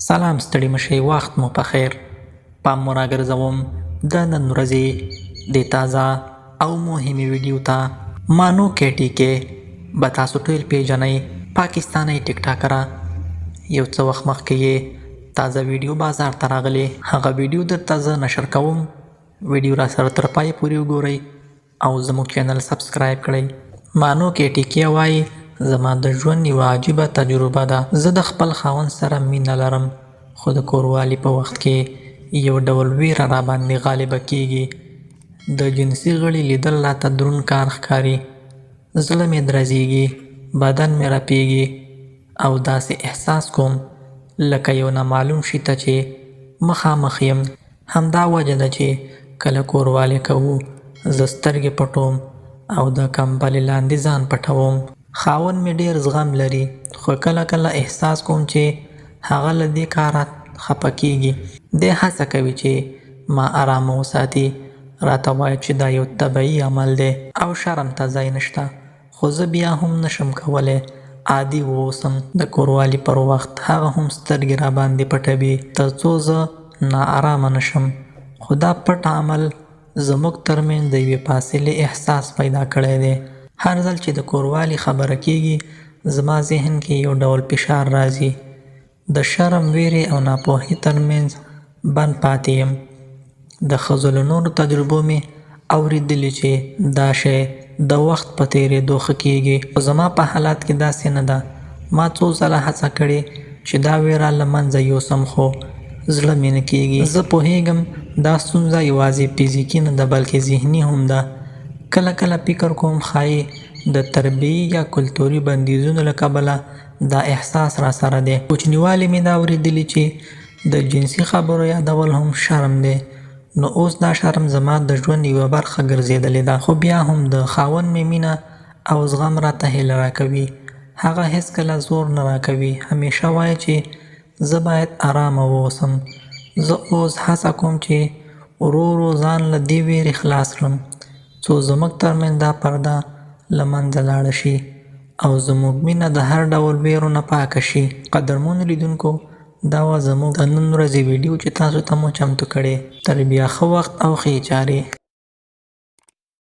سلام ستړي مشئ، وخت مو په خیر. پام مو راګرځوم د نن ورځې د تازه او مهمې ویډیو ته. مانو کېټي کې به تاسو ټول پیژنئ، پاکستانی ټیک ټاکره. یو څه وخت مخکې یې تازه ویډیو بازار ته راغلی، هغه ویډیو درته زه نشر کوم. ویډیو را سره تر پای پورې وګورئ او زموږ چینل سبسکرایب کړئ. مانو کېټي کې وایي زما د ژوند یوه عجیبه تجربه ده. زه د خپل خاوند سره مینه لرم، خو د کوروالي په وخت کې یو ډول ویره راباندې غالبه کېږي. د جنسي غړي لیدل راته دروند کار ښکاري. زړه مې درزیږي، بدن مې رپېږي او داسې احساس کوم لکه یو نامعلوم شي ته چې مخامخ یم. همدا وجه ده چې کله کوروالي کوو زه سترګې پټوم او د کمبلې لاندې ځان پټوم. خاوند مې ډېر زغم لري، خو کله کله احساس کوم چې هغه له دې کاره خفه کېږي. دی هڅه کوي چې ما آرامه وساتي، راته وایي چې دا یو طبیعي عمل دی او شرم ته ځای نشته. خو زه بیا هم نشم کولی عادي واوسم. د کوروالي پر وخت هغه هم سترګې راباندې پټوي تر څو زه ناارامه نشم. خو دا پټ عمل زموږ ترمنځ د یوې فاصلې احساس پیدا کړی دی. هر ځل چې د کوروالي خبره کېږي زما ذهن کې یو ډول فشار راځي. د شرم، ویرې او ناپوهۍ ترمنځ بند پاتې یم. د ښځو له نورو تجربو مې اورېدلي چې دا شی د وخت په تېرېدو ښه کېږي، خو زما په حالت کې داسې نه ده. ما څو ځله هڅه کړې چې دا ویره له منځه یوسم، خو زړه مې نه کېږي. زه پوهېږم دا ستونزه یوازې فزیکي نه ده بلکې ذهني هم ده. کله کله فکر کوم ښایي د تربیې یا کلتوري بندیزونو له کبله دا احساس را سره دی. کوچنیوالي مې دا اورېدلي چې د جنسي خبرو یادول هم شرم دی، نو اوس دا شرم زما د ژوند یوه برخه ګرځېدلې ده. خو بیا هم د خاوند مې مینه او زغم راته هیله راکوي. هغه هیڅکله زور نه راکوي، همیشه وایي چې زه باید آرامه واوسم. زه اوس هڅه کوم چې ورو ورو ځان له دې ویرې خلاص کړم، څو زموږ ترمنځ دا پرده له منځه لاړه شي او زموږ مینه د هر ډول ویرو نه پاکه شي. قدرمنو لیدونکو، دا وه زموږ د نن ورځې ویډیو چې تاسو ته مو چمتو کړې. تر بیا ښه وخت او ښې چارې.